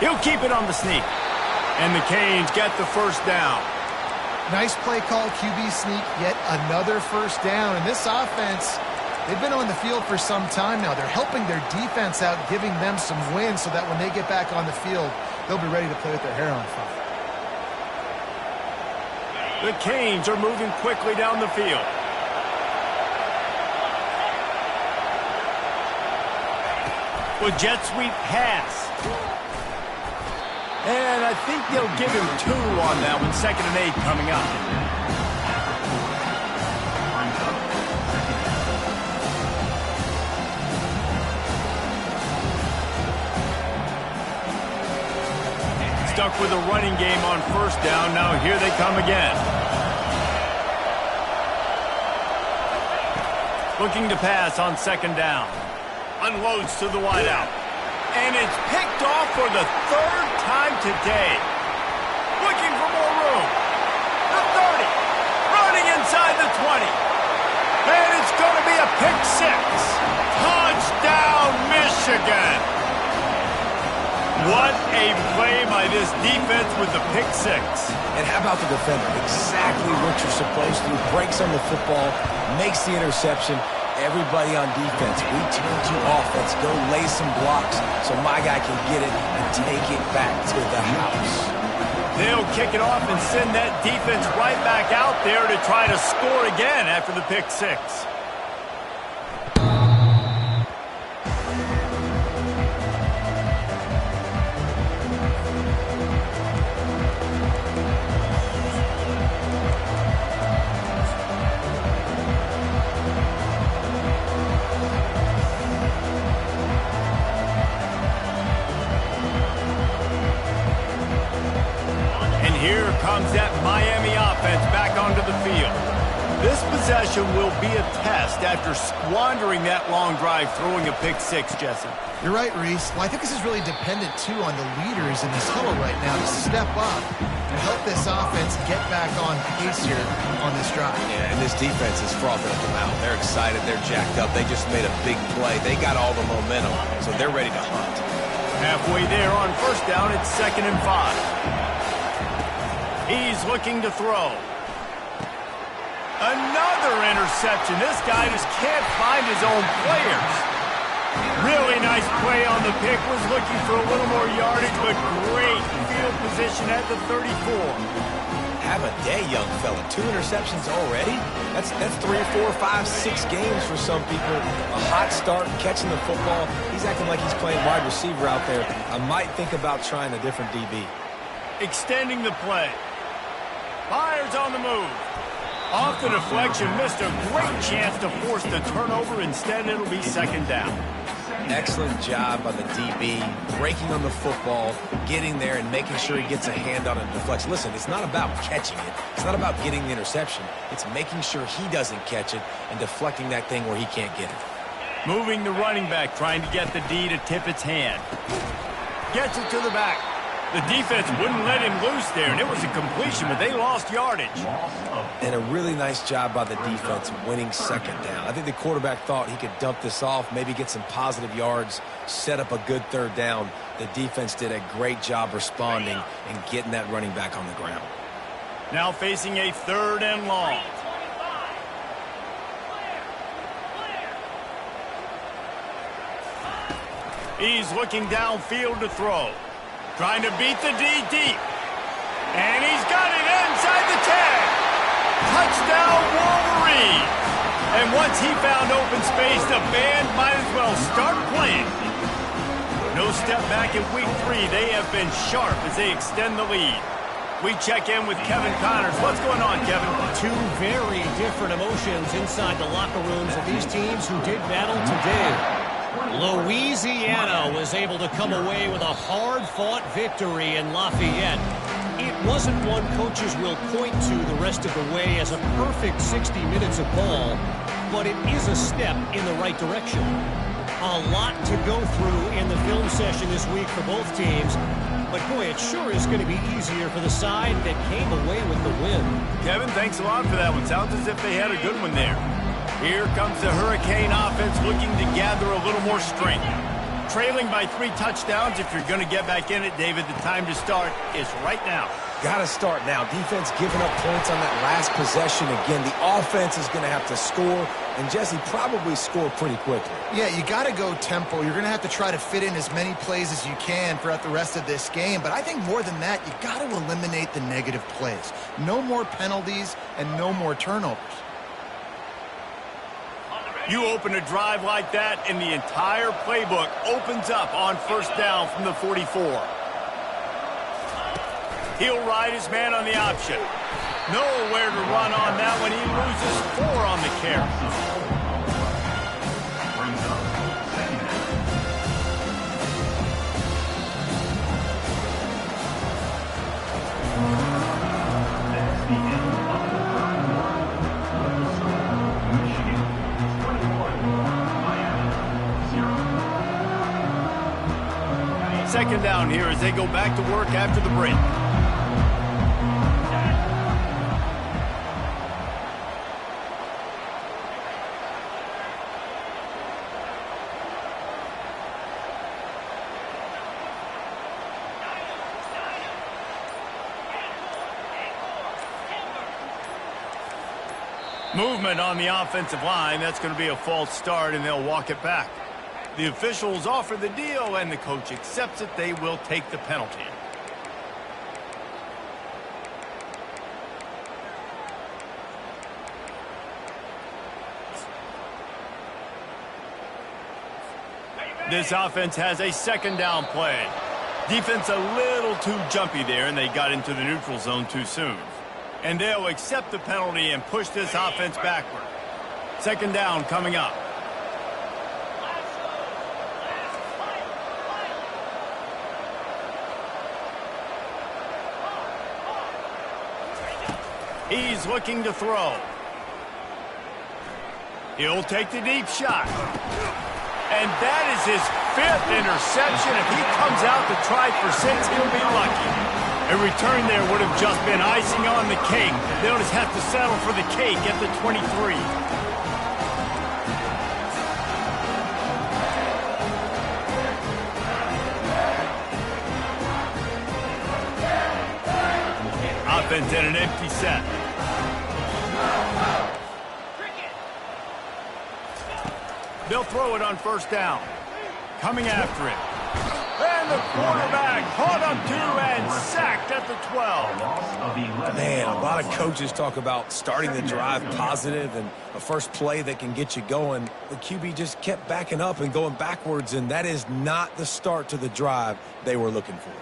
He'll keep it on the sneak. And the Canes get the first down. Nice play call, QB sneak, yet another first down. And this offense, they've been on the field for some time now. They're helping their defense out, giving them some wins so that when they get back on the field, they'll be ready to play with their hair on fire. The Canes are moving quickly down the field. With jet sweep pass. And I think they'll give him 2 on that one. 2nd and 8 coming up. Stuck with a running game on first down. Now here they come again. Looking to pass on 2nd down. Unloads to the wideout. And it's picked off for the 3rd time today. Looking for more room. The 30. Running inside the 20. And it's going to be a pick 6. Touchdown, Michigan. What a play by this defense with the pick 6. And how about the defender? Exactly what you're supposed to do. Breaks on the football, makes the interception. Everybody on defense, we turn to offense. Go lay some blocks so my guy can get it and take it back to the house. They'll kick it off and send that defense right back out there to try to score again after the pick 6. Here comes that Miami offense back onto the field. This possession will be a test after squandering that long drive, throwing a pick 6, Jesse. You're right, Reese. Well, I think this is really dependent, too, on the leaders in this huddle right now to step up and help this offense get back on pace here on this drive. Yeah, and this defense is frothing at the mouth. They're excited. They're jacked up. They just made a big play. They got all the momentum, so they're ready to hunt. Halfway there on first down, it's 2nd and 5. He's looking to throw. Another interception. This guy just can't find his own players. Really nice play on the pick. Was looking for a little more yardage, but great field position at the 34. Have a day, young fella. 2 interceptions already? That's 3 or 4 or 5, 6 games for some people. A hot start, catching the football. He's acting like he's playing wide receiver out there. I might think about trying a different DB. Extending the play. Fires on the move. Off the deflection, missed a great chance to force the turnover. Instead, it'll be 2nd down. Excellent job by the DB, breaking on the football, getting there and making sure he gets a hand on it and deflects. Listen, it's not about catching it. It's not about getting the interception. It's making sure he doesn't catch it and deflecting that thing where he can't get it. Moving the running back, trying to get the D to tip its hand. Gets it to the back. The defense wouldn't let him loose there, and it was a completion, but they lost yardage. And a really nice job by the defense winning second down. I think the quarterback thought he could dump this off, maybe get some positive yards, set up a good third down. The defense did a great job responding and getting that running back on the ground. Now facing a 3rd and long. He's looking downfield to throw. Trying to beat the D deep. And he's got it inside the 10. Touchdown, Wolverine. And once he found open space, the band might as well start playing. No step back in week 3. They have been sharp as they extend the lead. We check in with Kevin Connors. What's going on, Kevin? Two very different emotions inside the locker rooms of these teams who did battle today. Louisiana was able to come away with a hard-fought victory in Lafayette. It wasn't one coaches will point to the rest of the way as a perfect 60 minutes of ball, but it is a step in the right direction. A lot to go through in the film session this week for both teams, but boy, it sure is going to be easier for the side that came away with the win. Kevin, thanks a lot for that one. Sounds as if they had a good one there. Here comes the Hurricane offense looking to gather a little more strength. Trailing by 3 touchdowns, if you're going to get back in it, David, the time to start is right now. Got to start now. Defense giving up points on that last possession. Again, the offense is going to have to score, and Jesse probably score pretty quickly. Yeah, you got to go tempo. You're going to have to try to fit in as many plays as you can throughout the rest of this game. But I think more than that, you got to eliminate the negative plays. No more penalties and no more turnovers. You open a drive like that, and the entire playbook opens up on 1st down from the 44. He'll ride his man on the option. Nowhere to run on that one. He loses 4 on the carry. That's the end of the third quarter. The score, Michigan 21, Miami 0. 2nd down here as they go back to work after the break. Movement on the offensive line. That's going to be a false start, and they'll walk it back. The officials offer the deal, and the coach accepts it. They will take the penalty. This offense has a 2nd down play. Defense a little too jumpy there, and they got into the neutral zone too soon. And they'll accept the penalty and push this offense backward. 2nd down coming up. He's looking to throw. He'll take the deep shot. And that is his 5th interception. If he comes out to try for 6, he'll be lucky. A return there would have just been icing on the cake. They'll just have to settle for the cake at the 23. Offense in an empty set. They'll throw it on 1st down. Coming after it. And the quarterback caught up to and sacked at the 12. Man, a lot of coaches talk about starting the drive positive and a first play that can get you going. The QB just kept backing up and going backwards, and that is not the start to the drive they were looking for.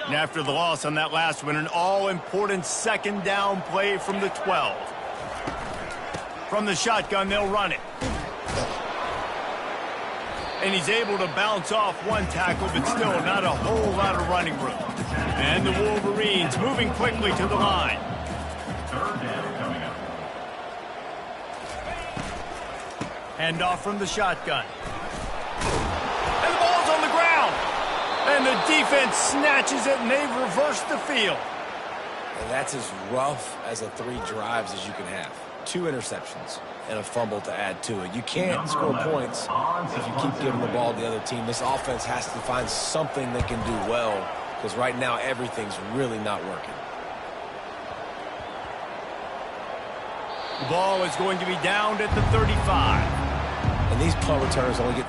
And after the loss on that last one, an all-important 2nd down play from the 12. From the shotgun, they'll run it. And he's able to bounce off one tackle, but still not a whole lot of running room. And the Wolverines moving quickly to the line. Third down coming up. Hand off from the shotgun. And the ball's on the ground. And the defense snatches it, and they've reversed the field. And that's as rough as a 3 drives as you can have. 2 interceptions and a fumble to add to it. You can't score points if you keep giving the ball to the other team. This offense has to find something they can do well, because right now everything's really not working. The ball is going to be downed at the 35. And these punt returners only get...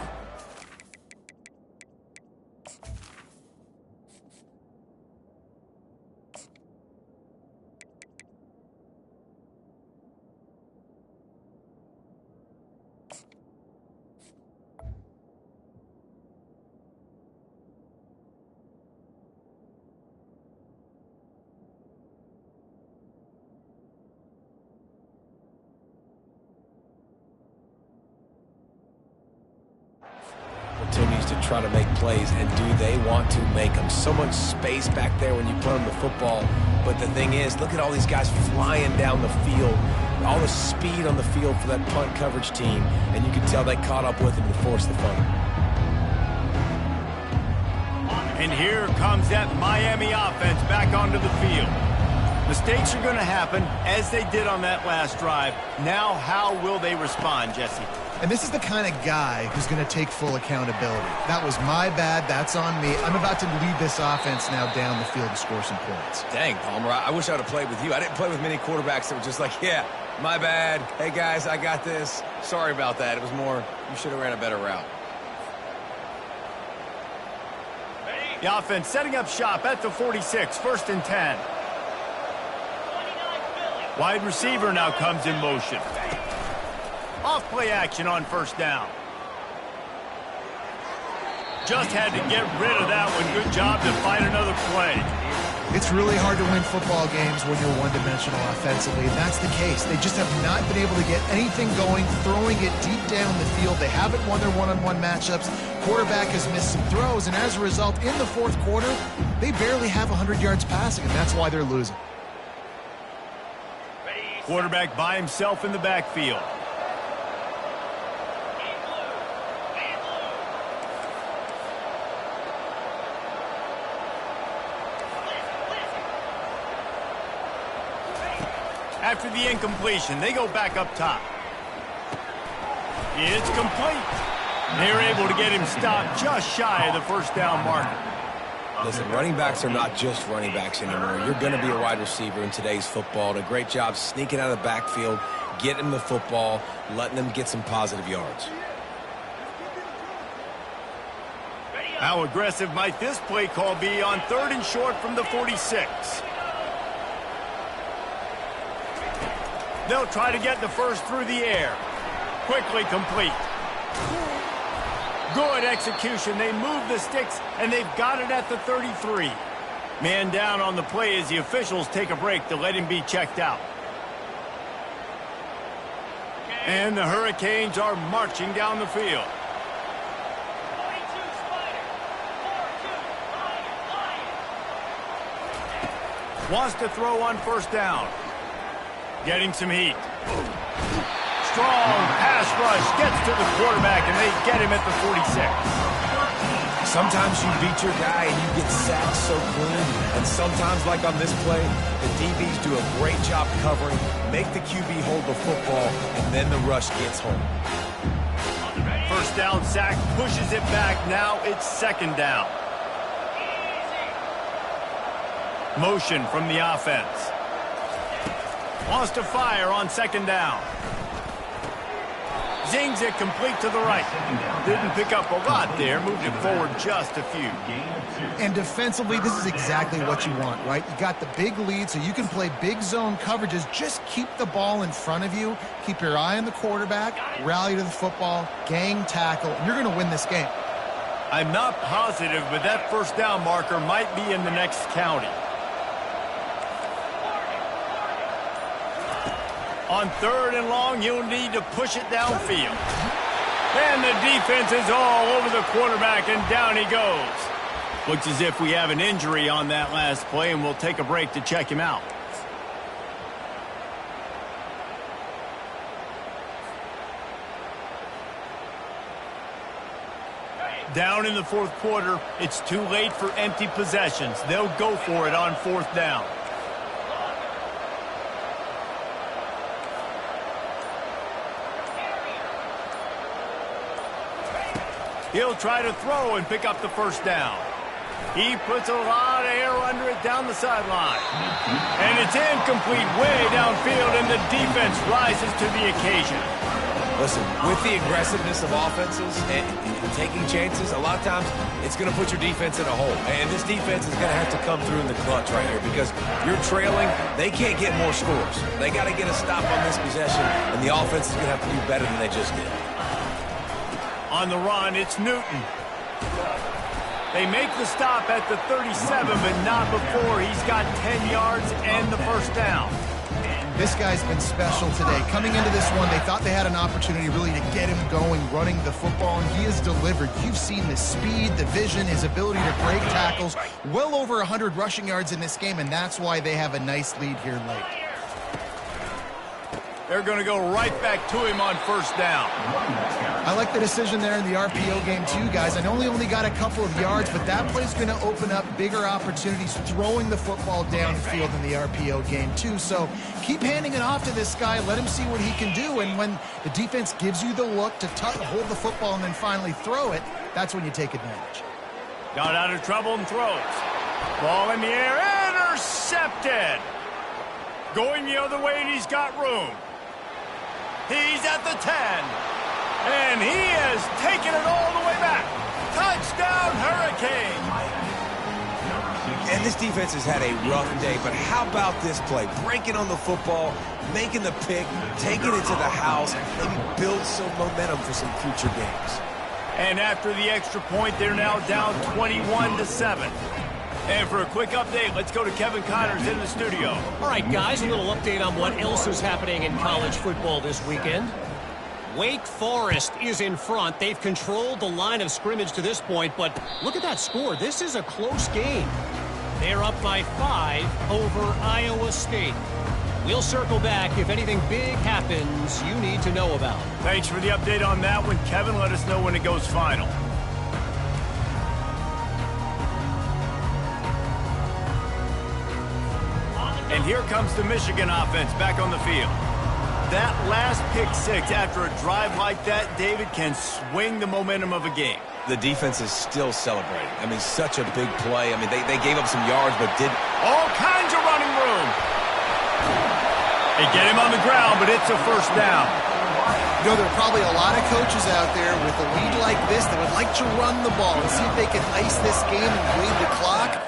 Continues to try to make plays, and do they want to make them? So much space back there when you put them the football, but the thing is, look at all these guys flying down the field, all the speed on the field for that punt coverage team, and you can tell they caught up with him to force the fumble. And here comes that Miami offense back onto the field. Mistakes are going to happen, as they did on that last drive. Now, how will they respond, Jesse? And this is the kind of guy who's going to take full accountability. That was my bad. That's on me. I'm about to lead this offense now down the field and score some points. Dang, Palmer, I wish I would have played with you. I didn't play with many quarterbacks that were just like, yeah, my bad. Hey, guys, I got this. Sorry about that. It was more, you should have ran a better route. The offense setting up shop at the 46, 1st and 10. Wide receiver now comes in motion. Off play action on 1st down. Just had to get rid of that one. Good job to find another play. It's really hard to win football games when you're one-dimensional offensively, and that's the case. They just have not been able to get anything going, throwing it deep down the field. They haven't won their one-on-one matchups. Quarterback has missed some throws, and as a result, in the 4th quarter, they barely have 100 yards passing, and that's why they're losing. Quarterback by himself in the backfield. After the incompletion, they go back up top. It's complete. They're able to get him stopped just shy of the 1st down marker. Listen, running backs are not just running backs anymore. You're going to be a wide receiver in today's football. And a great job sneaking out of the backfield, getting the football, letting them get some positive yards. How aggressive might this play call be on 3rd and short from the 46? They'll try to get the first through the air. Quickly complete. Good execution. They move the sticks, and they've got it at the 33. Man down on the play as the officials take a break to let him be checked out. And the Hurricanes are marching down the field. Wants to throw on 1st down. Getting some heat. Strong pass rush gets to the quarterback, and they get him at the 46. Sometimes you beat your guy and you get sacked so clean. And sometimes, like on this play, the DBs do a great job covering, make the QB hold the football, and then the rush gets home. 1st down sack pushes it back. Now it's 2nd down. Motion from the offense. Wants to fire on 2nd down. Zings it complete to the right. Didn't pick up a lot there. Moved it forward just a few. And defensively, this is exactly what you want, right? You got the big lead, so you can play big zone coverages. Just keep the ball in front of you. Keep your eye on the quarterback. Rally to the football. Gang tackle. And you're going to win this game. I'm not positive, but that 1st down marker might be in the next county. On 3rd and long, you'll need to push it downfield. And the defense is all over the quarterback, and down he goes. Looks as if we have an injury on that last play, and we'll take a break to check him out. Down in the fourth quarter, it's too late for empty possessions. They'll go for it on fourth down. He'll try to throw and pick up the first down. He puts a lot of air under it down the sideline. And it's incomplete way downfield, and the defense rises to the occasion. Listen, with the aggressiveness of offenses and taking chances, a lot of times it's going to put your defense in a hole. And this defense is going to have to come through in the clutch right here because you're trailing. They can't get more scores. They got to get a stop on this possession, and the offense is going to have to do better than they just did. On the run, it's Newton. They make the stop at the 37, but not before he's got 10 yards and the first down. This guy's been special today. Coming into this one, they thought they had an opportunity really to get him going, running the football, and he has delivered. You've seen the speed, the vision, his ability to break tackles. Well over 100 rushing yards in this game, and that's why they have a nice lead here late. They're going to go right back to him on first down. I like the decision there in the RPO game too, guys. I know he only got a couple of yards, but that play's going to open up bigger opportunities throwing the football downfield in the RPO game too. So keep handing it off to this guy. Let him see what he can do. And when the defense gives you the look to hold the football and then finally throw it, that's when you take advantage. Got out of trouble and throws. Ball in the air, intercepted. Going the other way, and he's got room. He's at the 10. And he has taken it all the way back. Touchdown, Hurricane. And this defense has had a rough day, but how about this play? Breaking on the football, making the pick, taking it to the house, maybe build some momentum for some future games. And after the extra point, they're now down 21-7. And for a quick update, let's go to Kevin Connors in the studio. All right, guys, a little update on what else is happening in college football this weekend. Wake Forest is in front. They've controlled the line of scrimmage to this point, but look at that score. This is a close game. They're up by 5 over Iowa State. We'll circle back if anything big happens you need to know about. Thanks for the update on that one, Kevin. Let us know when it goes final. And here comes the Michigan offense back on the field. That last pick six after a drive like that, David, can swing the momentum of a game. The defense is still celebrating. I mean, such a big play. I mean, they gave up some yards, but did all kinds of running room. They get him on the ground, but it's a first down. You know, there are probably a lot of coaches out there with a lead like this that would like to run the ball and see if they can ice this game and bleed the clock.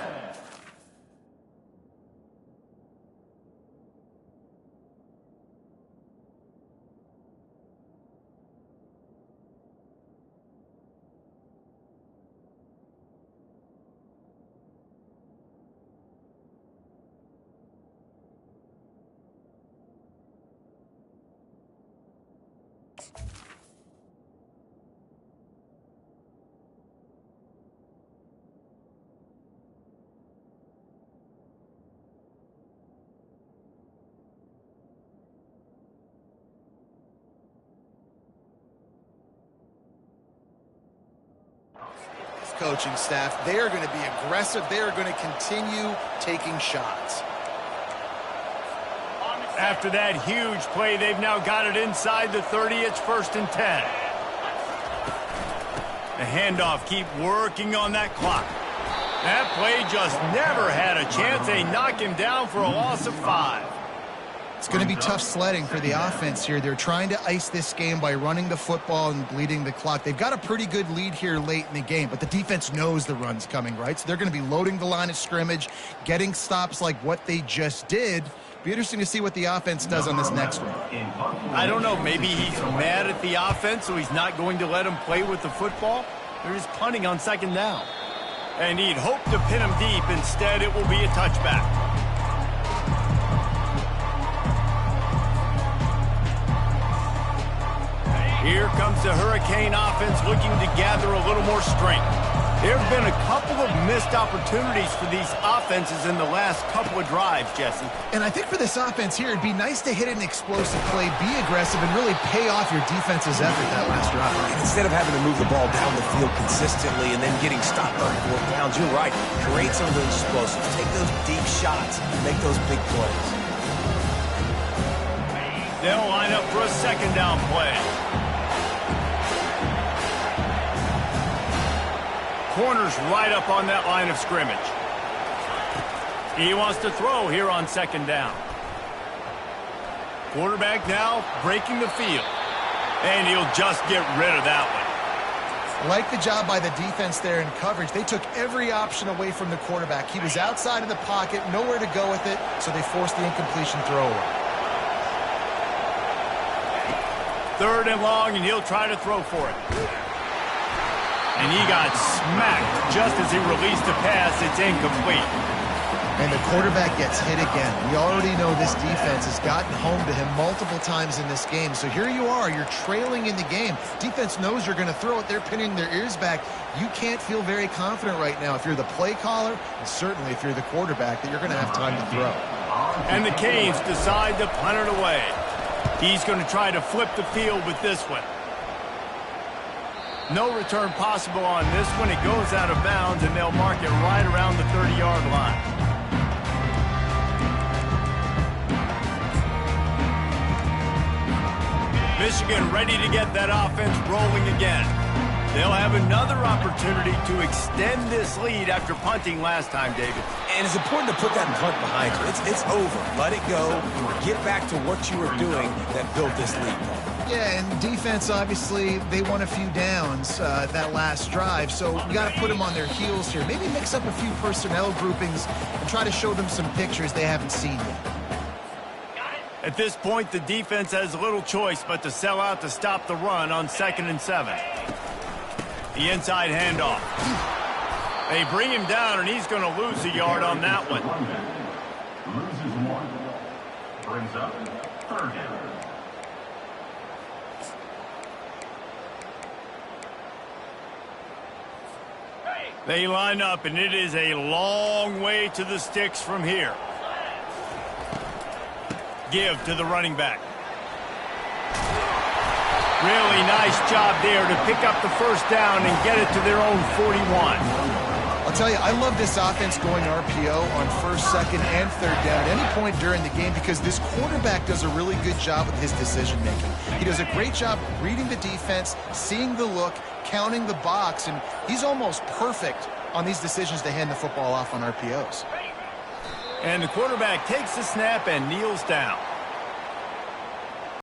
Coaching staff, they are going to be aggressive. They are going to continue taking shots. After that huge play, they've now got it inside the 30. It's 1st and 10. The handoff, keep working on that clock. That play just never had a chance. They knock him down for a loss of 5. It's going to be tough sledding for the offense here. They're trying to ice this game by running the football and bleeding the clock. They've got a pretty good lead here late in the game, but the defense knows the run's coming, right? So they're going to be loading the line of scrimmage, getting stops like what they just did. Be interesting to see what the offense does on this next one. I don't know. Maybe he's mad at the offense, so he's not going to let him play with the football. They're just punting on 2nd down. And he'd hope to pin him deep. Instead, it will be a touchback. Here comes the Hurricane offense looking to gather a little more strength. There have been a couple of missed opportunities for these offenses in the last couple of drives, Jesse. And I think for this offense here, it'd be nice to hit an explosive play, be aggressive, and really pay off your defense's effort that last drive. And instead of having to move the ball down the field consistently and then getting stopped on 4th downs, you're right. Create some of those explosives. Take those deep shots. Make those big plays. They'll line up for a 2nd down play. Corner's right up on that line of scrimmage. He wants to throw here on 2nd down. Quarterback now breaking the field. And he'll just get rid of that one. Like the job by the defense there in coverage. They took every option away from the quarterback. He was outside of the pocket, nowhere to go with it, so they forced the incompletion throw away. 3rd and long, and he'll try to throw for it. And he got smacked just as he released the pass. It's incomplete. And the quarterback gets hit again. We already know this defense has gotten home to him multiple times in this game. So here you are. You're trailing in the game. Defense knows you're going to throw it. They're pinning their ears back. You can't feel very confident right now if you're the play caller, and certainly if you're the quarterback, that you're going to have time to throw. And the Canes decide to punt it away. He's going to try to flip the field with this one. No return possible on this one. It goes out of bounds, and they'll mark it right around the 30-yard line. Michigan ready to get that offense rolling again. They'll have another opportunity to extend this lead after punting last time, David. And it's important to put that punt behind you. It's over. Let it go. Get back to what you were doing that built this lead. Yeah, and defense, obviously, they won a few downs that last drive, so you got to put them on their heels here. Maybe mix up a few personnel groupings and try to show them some pictures they haven't seen yet. At this point, the defense has little choice but to sell out to stop the run on 2nd and 7. The inside handoff. They bring him down, and he's going to lose a yard on that one. Loses 1. Brings up 3rd down. They line up, and it is a long way to the sticks from here. Give to the running back. Really nice job there to pick up the 1st down and get it to their own 41. I'll tell you, I love this offense going RPO on 1st, 2nd, and 3rd down at any point during the game because this quarterback does a really good job with his decision-making. He does a great job reading the defense, seeing the look, counting the box, and he's almost perfect on these decisions to hand the football off on RPOs. And the quarterback takes the snap and kneels down.